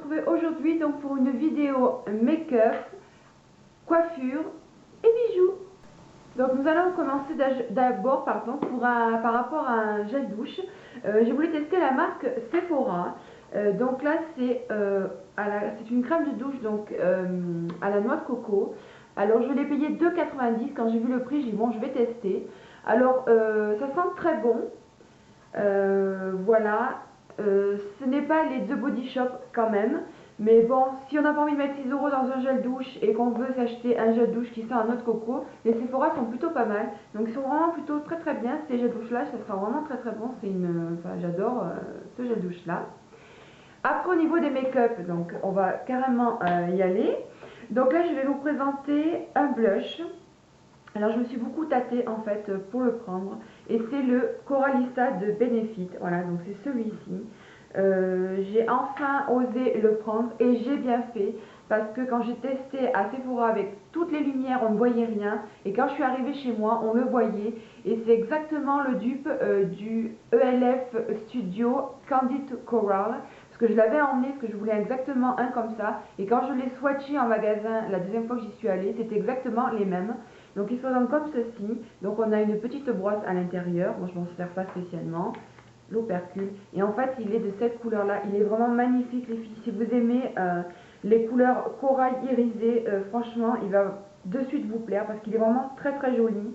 retrouver aujourd'hui donc pour une vidéo make-up, coiffure et bijoux. Donc nous allons commencer d'abord par rapport à un gel douche. J'ai voulu tester la marque Sephora. Donc là c'est une crème de douche donc à la noix de coco. Alors je l'ai payé 2,90 €. Quand j'ai vu le prix, j'ai dit bon, je vais tester. Alors ça sent très bon. Voilà. Ce n'est pas les deux Body Shop quand même, mais bon, si on n'a pas envie de mettre 6 € dans un gel douche et qu'on veut s'acheter un gel douche qui sent un autre coco, les Sephora sont plutôt pas mal, donc ils sont vraiment plutôt très bien. Ces gels douche là, ça sent vraiment très bon. J'adore ce gel douche là. Après, au niveau des make-up, donc on va carrément y aller. Donc là je vais vous présenter un blush. Alors je me suis beaucoup tâtée en fait pour le prendre, et c'est le Coralista de Benefit. Voilà, donc c'est celui-ci. J'ai enfin osé le prendre et j'ai bien fait, parce que quand j'ai testé à Sephora avec toutes les lumières, on ne voyait rien, et quand je suis arrivée chez moi, on le voyait, et c'est exactement le dupe du ELF Studio Candid Coral, parce que je l'avais emmené, parce que je voulais exactement un comme ça, et quand je l'ai swatché en magasin la deuxième fois que j'y suis allée, c'était exactement les mêmes. Donc il se présente comme ceci. Donc on a une petite brosse à l'intérieur, moi je m'en sers pas spécialement, l'opercule, et en fait il est de cette couleur là, il est vraiment magnifique les filles. Si vous aimez les couleurs corail irisé, franchement il va de suite vous plaire, parce qu'il est vraiment très joli.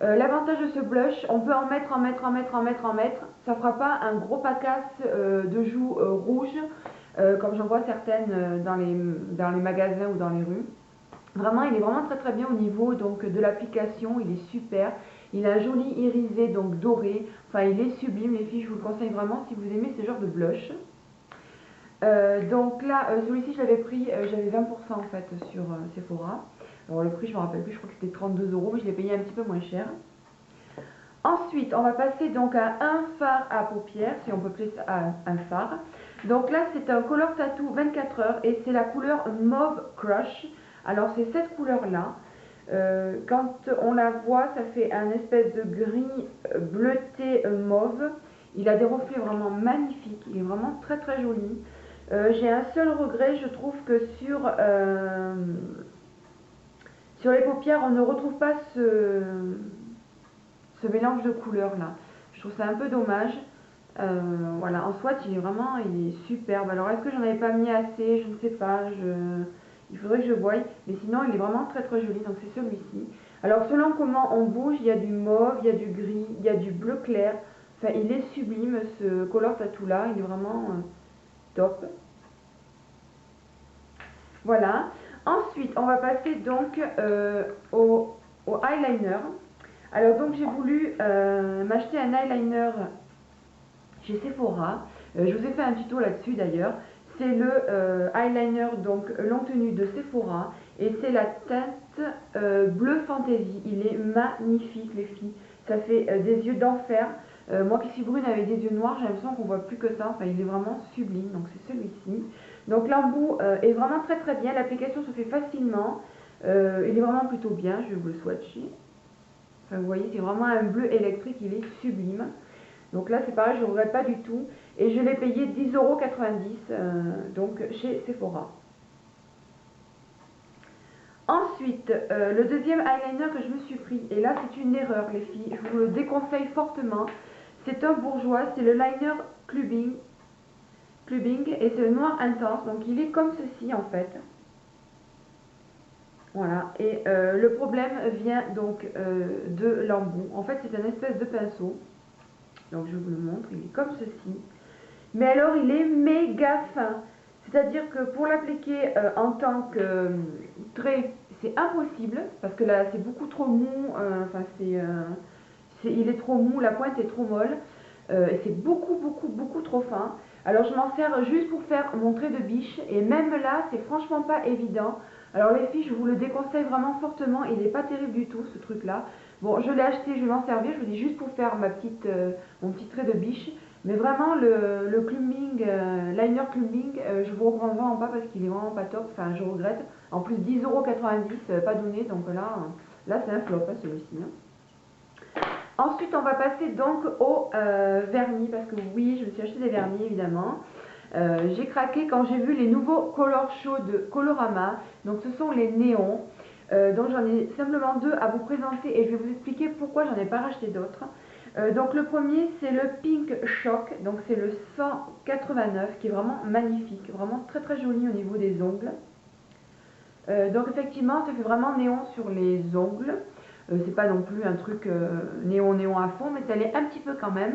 L'avantage de ce blush, on peut en mettre, ça fera pas un gros pacasse de joues rouges, comme j'en vois certaines dans les magasins ou dans les rues. Vraiment, il est vraiment très bien au niveau donc de l'application, il est super. Il a un joli irisé donc doré. Enfin, il est sublime les filles, je vous le conseille vraiment si vous aimez ce genre de blush. Donc là, celui-ci je l'avais pris, j'avais 20% en fait sur Sephora. Alors le prix je me rappelle plus, je crois que c'était 32 €, mais je l'ai payé un petit peu moins cher. Ensuite, on va passer donc à un fard à paupières, si on peut appeler ça un fard. Donc là, c'est un Color Tattoo 24 heures et c'est la couleur Mauve Crush. Alors c'est cette couleur-là. Quand on la voit, ça fait un espèce de gris bleuté mauve. Il a des reflets vraiment magnifiques. Il est vraiment très joli. J'ai un seul regret, je trouve que sur les paupières, on ne retrouve pas ce mélange de couleurs là. Je trouve ça un peu dommage. Voilà, en swatch il est superbe. Alors est-ce que j'en avais pas mis assez? Je ne sais pas. Il faudrait que je voie. Mais sinon il est vraiment très joli. Donc c'est celui-ci. Alors selon comment on bouge, il y a du mauve, il y a du gris, il y a du bleu clair. Enfin, il est sublime ce Color Tattoo là. Il est vraiment top. Voilà. Ensuite, on va passer donc au eyeliner. Alors donc j'ai voulu m'acheter un eyeliner chez Sephora. Je vous ai fait un tuto là-dessus d'ailleurs. C'est le eyeliner donc long tenue de Sephora, et c'est la teinte bleu fantasy. Il est magnifique les filles. Ça fait des yeux d'enfer. Moi qui suis brune avec des yeux noirs, j'ai l'impression qu'on voit plus que ça. Enfin, il est vraiment sublime. Donc c'est celui-ci. Donc l'embout est vraiment très bien. L'application se fait facilement. Il est vraiment plutôt bien. Je vais vous le swatcher. Enfin, vous voyez, c'est vraiment un bleu électrique, il est sublime. Donc là, c'est pareil, je ne regrette pas du tout. Et je l'ai payé 10,90 € donc chez Sephora. Ensuite, le deuxième eyeliner que je me suis pris, et là c'est une erreur les filles, je vous le déconseille fortement. C'est un bourgeois, c'est le liner Clubbing, et c'est le noir intense. Donc il est comme ceci en fait. Voilà, et le problème vient donc de l'embout. En fait, c'est un espèce de pinceau. Donc je vous le montre, il est comme ceci. Mais alors, il est méga fin. C'est-à-dire que pour l'appliquer en tant que trait, c'est impossible. Parce que là, c'est beaucoup trop mou. Il est trop mou, la pointe est trop molle. Et c'est beaucoup trop fin. Alors je m'en sers juste pour faire mon trait de biche. Et même là, c'est franchement pas évident. Alors les filles, je vous le déconseille vraiment fortement. Il n'est pas terrible du tout ce truc là. Bon, je l'ai acheté, je vais m'en servir. Je vous dis juste pour faire mon petit trait de biche. Mais vraiment le clumping, liner clumping, je vous recommande vraiment pas, parce qu'il est vraiment pas top. Enfin, je regrette. En plus 10,90 € pas donné. Donc là c'est un flop hein, celui-ci. Hein. Ensuite, on va passer donc au vernis, parce que oui, je me suis acheté des vernis évidemment. J'ai craqué quand j'ai vu les nouveaux Color Show de Colorama. Donc ce sont les néons. Donc j'en ai simplement deux à vous présenter et je vais vous expliquer pourquoi j'en ai pas racheté d'autres. Donc le premier c'est le Pink Shock, donc c'est le 189 qui est vraiment magnifique, vraiment très très joli au niveau des ongles. Donc effectivement ça fait vraiment néon sur les ongles. C'est pas non plus un truc néon à fond, mais ça l'est un petit peu quand même.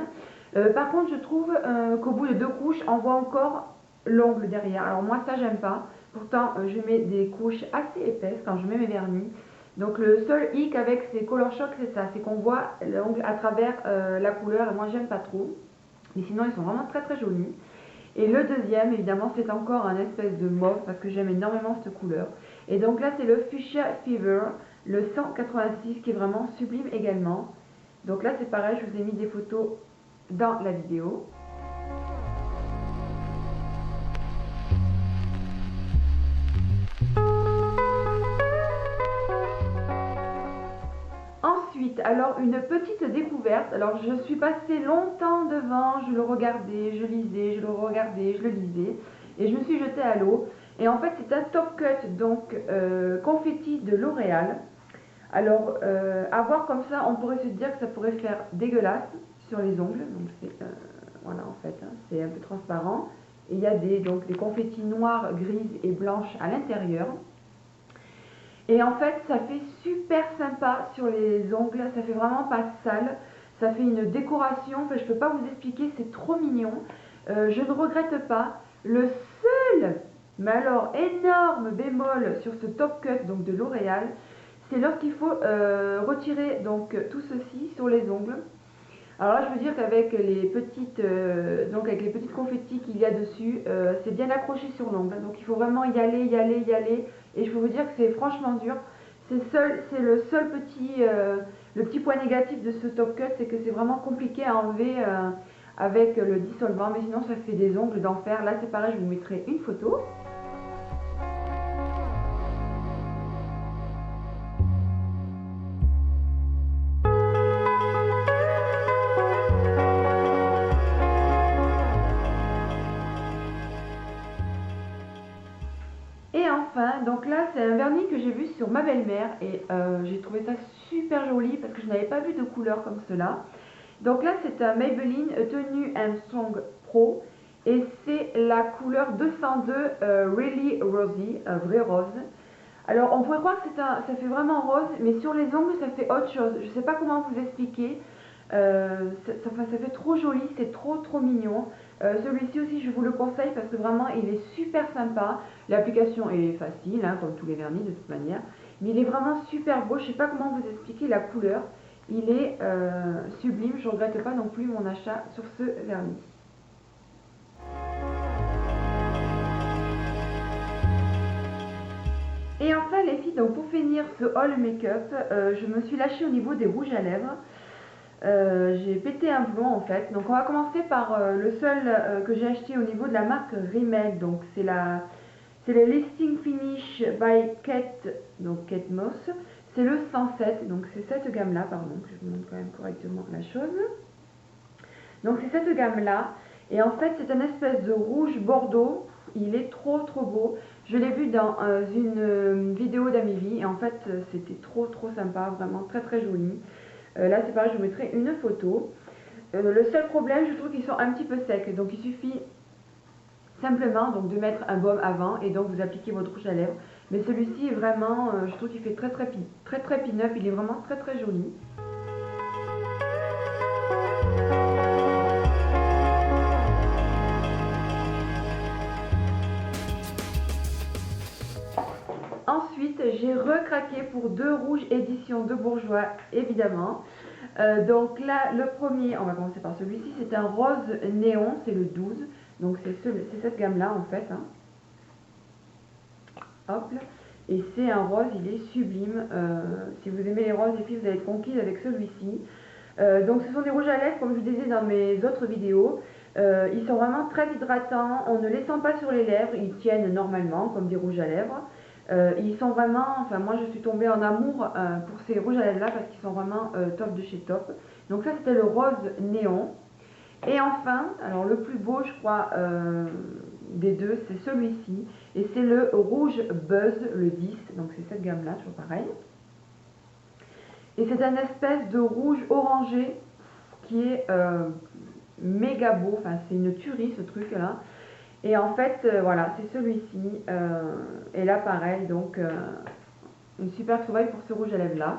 Par contre je trouve qu'au bout de deux couches on voit encore l'ongle derrière. Alors moi ça j'aime pas. Pourtant je mets des couches assez épaisses quand je mets mes vernis. Donc le seul hic avec ces Color Shock c'est ça, c'est qu'on voit l'ongle à travers la couleur et moi j'aime pas trop. Mais sinon ils sont vraiment très très jolis. Et le deuxième évidemment c'est encore un espèce de mauve parce que j'aime énormément cette couleur. Et donc là c'est le Fuchsia Fever, le 186 qui est vraiment sublime également. Donc là c'est pareil, je vous ai mis des photos dans la vidéo. Ensuite, alors une petite découverte. Alors je suis passée longtemps devant, je le regardais, je lisais, je le regardais, je le lisais. Et je me suis jetée à l'eau. Et en fait c'est un top cut, donc confetti de L'Oréal. Alors à voir comme ça, on pourrait se dire que ça pourrait faire dégueulasse sur les ongles. Donc c'est voilà en fait, hein, c'est un peu transparent. Et il y a donc des confettis noirs, grises et blanches à l'intérieur. Et en fait, ça fait super sympa sur les ongles, ça fait vraiment pas sale, ça fait une décoration, enfin je peux pas vous expliquer, c'est trop mignon. Je ne regrette pas. Le seul, mais alors énorme bémol sur ce top cut donc de L'Oréal, c'est lorsqu'il faut retirer donc tout ceci sur les ongles. Alors là, je veux dire qu'avec les petites, avec les petites confettis qu'il y a dessus, c'est bien accroché sur l'ongle. Donc il faut vraiment y aller, y aller, y aller. Et je peux vous dire que c'est franchement dur. C'est le seul petit, le petit point négatif de ce top cut, c'est que c'est vraiment compliqué à enlever avec le dissolvant. Mais sinon, ça fait des ongles d'enfer. Là, c'est pareil, je vous mettrai une photo. Et enfin, donc là c'est un vernis que j'ai vu sur ma belle-mère et j'ai trouvé ça super joli parce que je n'avais pas vu de couleur comme cela. Donc là c'est un Maybelline Tenue Strong Pro et c'est la couleur 202 Really Rosy, vrai rose. Alors on pourrait croire que ça fait vraiment rose, mais sur les ongles ça fait autre chose. Je ne sais pas comment vous expliquer. Ça fait trop joli, c'est trop mignon. Celui-ci aussi je vous le conseille parce que vraiment il est super sympa. L'application est facile, hein, comme tous les vernis de toute manière. Mais il est vraiment super beau, je ne sais pas comment vous expliquer la couleur. Il est sublime, je ne regrette pas non plus mon achat sur ce vernis. Et enfin les filles, donc pour finir ce haul make-up, je me suis lâchée au niveau des rouges à lèvres. J'ai pété un plomb en fait. Donc on va commencer par le seul que j'ai acheté au niveau de la marque Rimmel. Donc c'est le Lasting Finish by Kate, donc Kate Moss. C'est le 107, donc c'est cette gamme là, pardon, que je vous montre quand même correctement la chose. Donc c'est cette gamme là. Et en fait c'est un espèce de rouge bordeaux. Il est trop beau. Je l'ai vu dans une vidéo d'Amélie et en fait c'était trop sympa, vraiment très joli. Là c'est pareil, je vous mettrai une photo. Le seul problème, je trouve qu'ils sont un petit peu secs, donc il suffit simplement donc, de mettre un baume avant et donc vous appliquez votre rouge à lèvres. Mais celui-ci est vraiment, je trouve qu'il fait très pin-up, il est vraiment très joli. Ensuite, j'ai recraqué pour deux rouges édition de Bourjois, évidemment. Donc là, le premier, on va commencer par celui-ci, c'est un rose néon, c'est le 12. Donc c'est cette gamme-là en fait. Hein. Hop. Et c'est un rose, il est sublime. Si vous aimez les roses, les filles, vous allez être conquises avec celui-ci. Donc ce sont des rouges à lèvres, comme je vous disais dans mes autres vidéos. Ils sont vraiment très hydratants, on ne les sent pas sur les lèvres, ils tiennent normalement comme des rouges à lèvres. Ils sont vraiment, enfin moi je suis tombée en amour pour ces rouges à lèvres là parce qu'ils sont vraiment top de chez top. Donc ça c'était le rose néon. Et enfin, alors le plus beau je crois des deux, c'est celui-ci. Et c'est le rouge Buzz, le 10. Donc c'est cette gamme là, toujours pareil. Et c'est un espèce de rouge orangé qui est méga beau. Enfin c'est une tuerie ce truc là. Et en fait voilà, c'est celui-ci. Et là pareil, donc une super trouvaille pour ce rouge à lèvres là.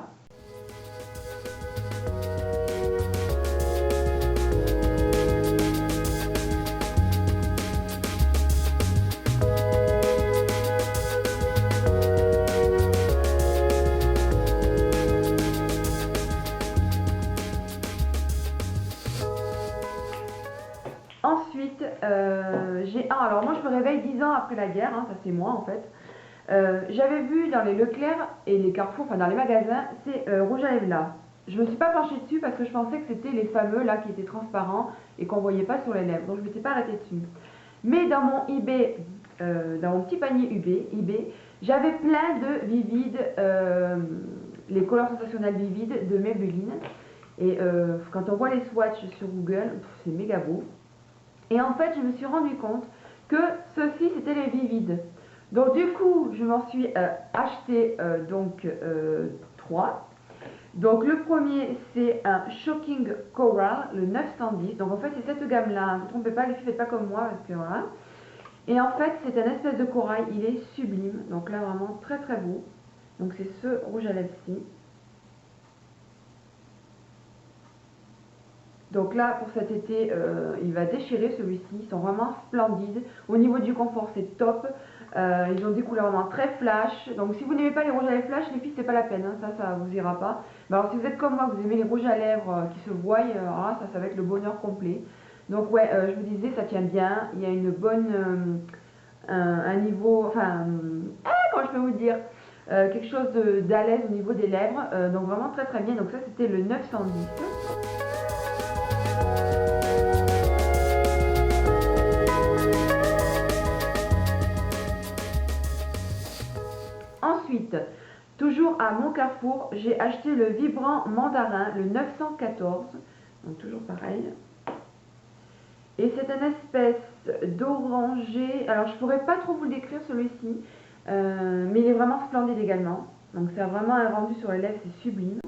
Ensuite, alors moi je me réveille 10 ans après la guerre, hein, ça c'est moi en fait. J'avais vu dans les Leclerc et les Carrefour, enfin dans les magasins, c'est rouge à lèvres là. Je me suis pas penchée dessus parce que je pensais que c'était les fameux là qui étaient transparents et qu'on voyait pas sur les lèvres, donc je m'étais pas arrêtée dessus. Mais dans mon eBay, dans mon petit panier eBay, j'avais plein de Vivid, les couleurs sensationnelles Vivid de Maybelline. Et quand on voit les swatchs sur Google, c'est méga beau. Et en fait, je me suis rendu compte que ceux-ci, c'était les Vivid. Donc du coup, je m'en suis acheté donc 3. Donc le premier, c'est un Shocking Coral, le 910. Donc en fait, c'est cette gamme-là. Ne vous trompez pas, les filles, faites pas comme moi, parce que voilà. Et en fait, c'est un espèce de corail, il est sublime. Donc là, vraiment très très beau. Donc c'est ce rouge à lèvres-ci. Donc là, pour cet été, il va déchirer celui-ci. Ils sont vraiment splendides. Au niveau du confort, c'est top. Ils ont des couleurs vraiment très flash. Donc si vous n'aimez pas les rouges à lèvres flash, les filles, c'est pas la peine. Hein. Ça vous ira pas. Mais alors si vous êtes comme moi, vous aimez les rouges à lèvres qui se voient, alors ça va être le bonheur complet. Donc ouais, je vous disais, ça tient bien. Il y a une bonne... un niveau... Enfin... comment je peux vous dire quelque chose d'à l'aise au niveau des lèvres. Donc vraiment très très bien. Donc ça, c'était le 910. Ensuite, toujours à mon Carrefour, j'ai acheté le vibrant mandarin, le 914. Donc toujours pareil. Et c'est une espèce d'orangé. Alors je pourrais pas trop vous le décrire celui-ci, mais il est vraiment splendide également. Donc c'est vraiment un rendu sur les lèvres, c'est sublime.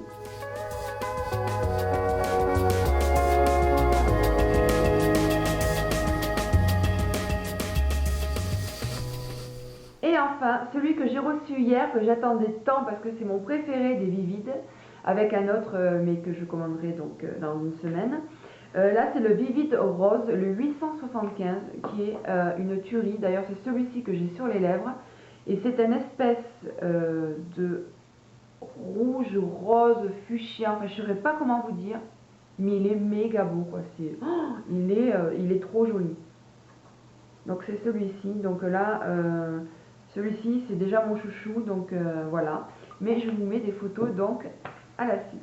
Et enfin, celui que j'ai reçu hier, que j'attendais tant parce que c'est mon préféré des Vivid, avec un autre, mais que je commanderai donc dans une semaine. Là, c'est le Vivid Rose, le 875, qui est une tuerie. D'ailleurs, c'est celui-ci que j'ai sur les lèvres. Et c'est une espèce de rouge, rose, fuchsia. Enfin, je ne saurais pas comment vous dire, mais il est méga beau, quoi. Il est trop joli. Donc, c'est celui-ci. Donc là... celui-ci, c'est déjà mon chouchou, donc voilà. Mais je vous mets des photos donc à la suite.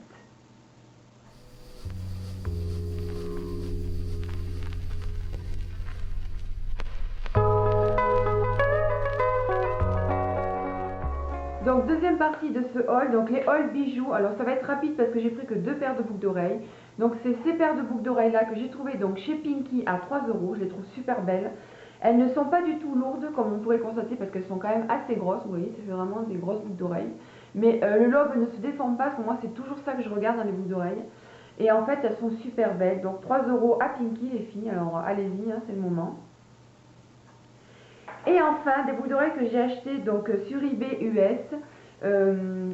Donc deuxième partie de ce haul, donc les hauls bijoux. Alors ça va être rapide parce que j'ai pris que 2 paires de boucles d'oreilles. Donc c'est ces paires de boucles d'oreilles là que j'ai trouvées donc chez Pinky à 3 €. Je les trouve super belles. Elles ne sont pas du tout lourdes comme on pourrait constater parce qu'elles sont quand même assez grosses. Vous voyez, ça fait vraiment des grosses boucles d'oreilles. Mais le lobe ne se déforme pas parce que moi c'est toujours ça que je regarde dans les boucles d'oreilles. Et en fait elles sont super belles. Donc 3 € à Pinky les filles. Alors allez-y, hein, c'est le moment. Et enfin, des boucles d'oreilles que j'ai achetées donc sur eBay US.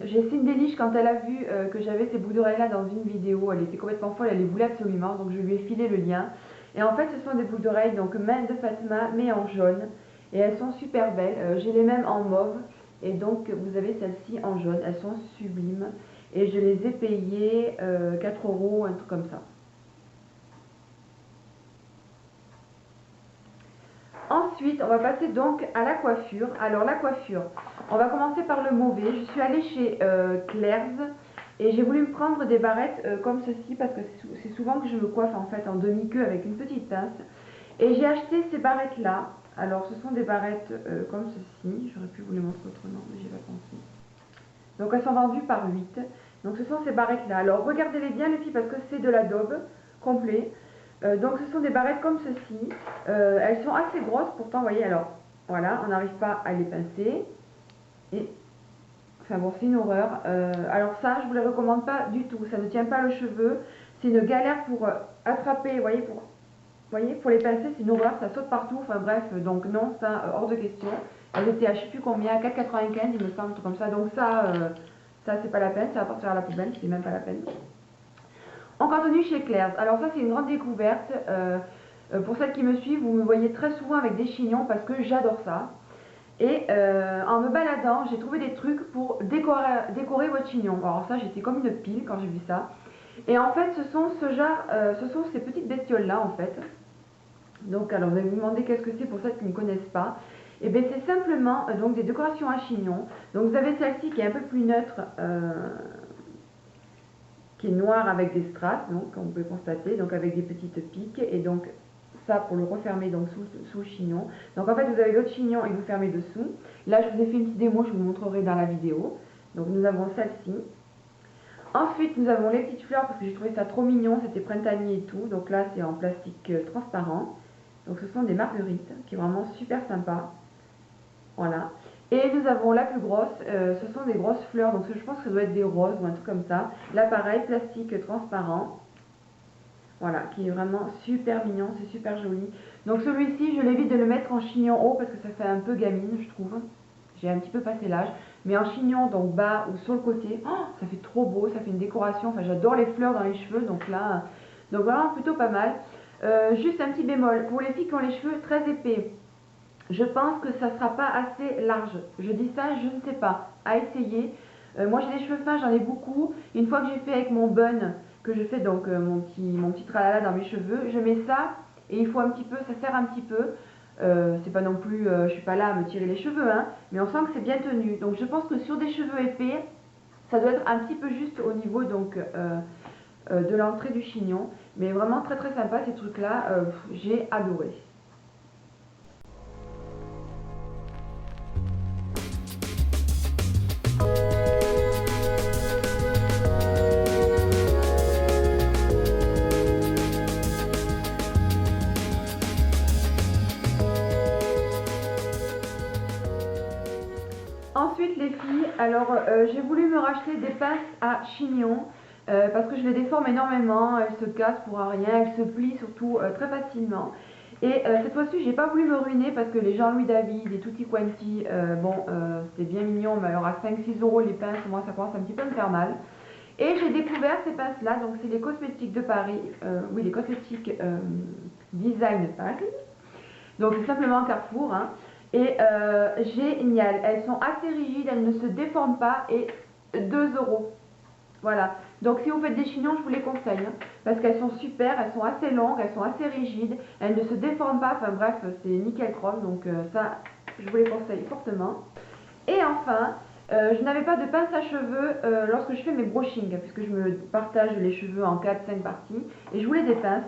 J'ai Cindeliche quand elle a vu que j'avais ces boucles d'oreilles là dans une vidéo. Elle était complètement folle, elle les voulait absolument. Donc je lui ai filé le lien. Et en fait, ce sont des boucles d'oreilles donc main de Fatma mais en jaune. Et elles sont super belles. J'ai les mêmes en mauve. Et donc vous avez celles-ci en jaune. Elles sont sublimes. Et je les ai payées 4 €, un truc comme ça. Ensuite, on va passer donc à la coiffure. Alors la coiffure, on va commencer par le mauvais. Je suis allée chez Claire's et j'ai voulu me prendre des barrettes comme ceci parce que c'est souvent que je me coiffe en fait en demi-queue avec une petite pince. Et j'ai acheté ces barrettes là. Alors ce sont des barrettes comme ceci. J'aurais pu vous les montrer autrement mais j'ai pas pensé. Donc elles sont vendues par 8. Donc ce sont ces barrettes là. Alors regardez-les bien les filles parce que c'est de la daube complet. Donc ce sont des barrettes comme ceci. Elles sont assez grosses pourtant, vous voyez, alors voilà, on n'arrive pas à les pincer. Et enfin bon, c'est une horreur. Alors ça, je vous les recommande pas du tout. Ça ne tient pas le cheveu. C'est une galère pour attraper, vous voyez, pour les pincer, c'est une horreur, ça saute partout. Enfin bref, donc non, ça, hors de question. Elles étaient à je sais plus combien, à 4,95 il me semble, tout comme ça. Donc ça c'est pas la peine, ça va partir à la poubelle, c'est même pas la peine. En contenu chez Claire's. Alors ça c'est une grande découverte. Pour celles qui me suivent, vous me voyez très souvent avec des chignons parce que j'adore ça. Et en me baladant, j'ai trouvé des trucs pour décorer votre chignon. Alors ça, j'étais comme une pile quand j'ai vu ça. Et en fait, ce sont ces petites bestioles là en fait. Donc, alors vous allez vous demander qu'est-ce que c'est pour celles qui ne connaissent pas. Et bien c'est simplement donc des décorations à chignon. Donc vous avez celle-ci qui est un peu plus neutre, qui est noire avec des strass, donc comme vous pouvez constater, donc avec des petites piques. Et donc ça pour le refermer donc sous le chignon. Donc en fait vous avez l'autre chignon et vous fermez dessous. Là je vous ai fait une petite démo, je vous montrerai dans la vidéo. Donc nous avons celle-ci. Ensuite nous avons les petites fleurs parce que j'ai trouvé ça trop mignon, c'était printanier et tout. Donc là c'est en plastique transparent. Donc ce sont des marguerites qui est vraiment super sympa. Voilà. Et nous avons la plus grosse, ce sont des grosses fleurs, donc je pense que ça doit être des roses ou un truc comme ça. Là pareil, plastique transparent. Voilà, qui est vraiment super mignon, c'est super joli. Donc celui-ci, je l'évite de le mettre en chignon haut parce que ça fait un peu gamine, je trouve. J'ai un petit peu passé l'âge. Mais en chignon, donc bas ou sur le côté, oh, ça fait trop beau, ça fait une décoration. Enfin, j'adore les fleurs dans les cheveux, donc là, donc vraiment plutôt pas mal. Juste un petit bémol, pour les filles qui ont les cheveux très épais, je pense que ça ne sera pas assez large. Je dis ça, je ne sais pas, à essayer. Moi j'ai des cheveux fins, j'en ai beaucoup. Une fois que j'ai fait avec mon bun, que je fais donc mon petit tralala dans mes cheveux, je mets ça et il faut un petit peu, ça serre un petit peu. C'est pas non plus, je suis pas là à me tirer les cheveux, hein, mais on sent que c'est bien tenu. Donc je pense que sur des cheveux épais, ça doit être un petit peu juste au niveau donc de l'entrée du chignon. Mais vraiment très très sympa ces trucs-là, j'ai adoré. Ensuite les filles, alors j'ai voulu me racheter des pinces à chignon parce que je les déforme énormément, elles se cassent pour rien, elles se plient surtout très facilement. Et cette fois-ci j'ai pas voulu me ruiner parce que les Jean-Louis David, les Tutti Quanti, bon c'était bien mignon mais alors à 5-6 euros les pinces, moi ça commence un petit peu à me faire mal. Et j'ai découvert ces pinces là, donc c'est les cosmétiques de Paris, oui les cosmétiques Design Paris, donc c'est simplement Carrefour, hein. Et génial, elles sont assez rigides, elles ne se déforment pas et 2 euros. Voilà, donc si vous faites des chignons, je vous les conseille, hein, parce qu'elles sont super, elles sont assez longues, elles sont assez rigides, elles ne se déforment pas, enfin bref, c'est nickel chrome, donc ça, je vous les conseille fortement. Et enfin, je n'avais pas de pince à cheveux lorsque je fais mes brushings, puisque je me partage les cheveux en 4-5 parties, et je voulais des pinces.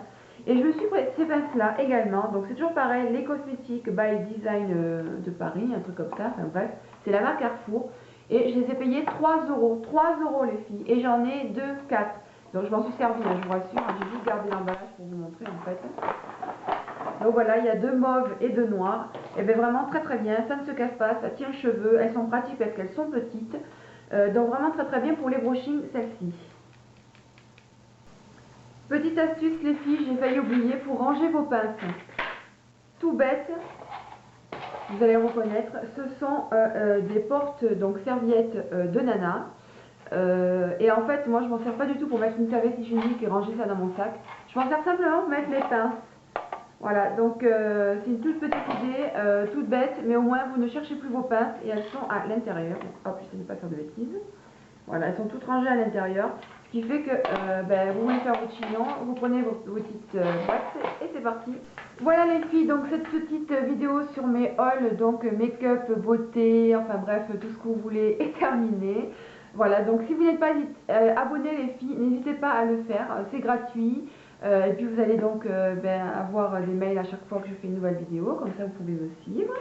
Et je me suis pris ces pinces-là également, donc c'est toujours pareil, les cosmétiques by Design de Paris, un truc comme ça, enfin bref, c'est la marque Carrefour. Et je les ai payés 3 euros, 3 euros les filles, et j'en ai 2, 4. Donc je m'en suis servi, hein, je vous rassure, hein, j'ai juste gardé l'emballage pour vous montrer en fait. Donc voilà, il y a 2 mauves et 2 noirs, et bien vraiment très très bien, ça ne se casse pas, ça tient le cheveu, elles sont pratiques parce qu'elles sont petites. Donc vraiment très très bien pour les brushings, celles-ci. Petite astuce les filles, j'ai failli oublier pour ranger vos pinces. Tout bête, vous allez reconnaître, ce sont des portes donc serviettes de nana. Et en fait, moi je m'en sers pas du tout pour mettre une serviette hygiénique et ranger ça dans mon sac. Je m'en sers simplement pour mettre mes pinces. Voilà, donc c'est une toute petite idée, toute bête, mais au moins vous ne cherchez plus vos pinces et elles sont à l'intérieur. Hop, je ne sais pas faire de bêtises. Voilà, elles sont toutes rangées à l'intérieur. Ce qui fait que vous voulez faire votre chignon, vous prenez vos petites boîtes et c'est parti. Voilà les filles, donc cette petite vidéo sur mes hauls, donc make-up, beauté, enfin bref, tout ce que vous voulez est terminé. Voilà, donc si vous n'êtes pas abonnés les filles, n'hésitez pas à le faire, c'est gratuit. Et puis vous allez donc avoir des mails à chaque fois que je fais une nouvelle vidéo, comme ça vous pouvez me suivre.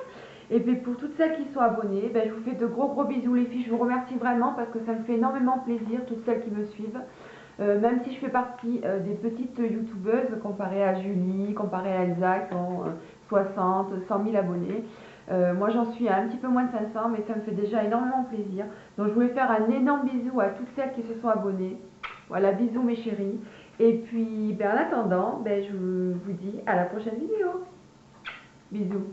Et puis pour toutes celles qui sont abonnées, je vous fais de gros bisous les filles, je vous remercie vraiment parce que ça me fait énormément plaisir, toutes celles qui me suivent. même si je fais partie des petites youtubeuses comparées à Julie, comparée à Elsa qui ont 60, 100 000 abonnés. Moi j'en suis à un petit peu moins de 500, mais ça me fait déjà énormément plaisir. Donc je voulais faire un énorme bisou à toutes celles qui se sont abonnées. Voilà, bisous mes chéris. Et puis en attendant, je vous dis à la prochaine vidéo. Bisous.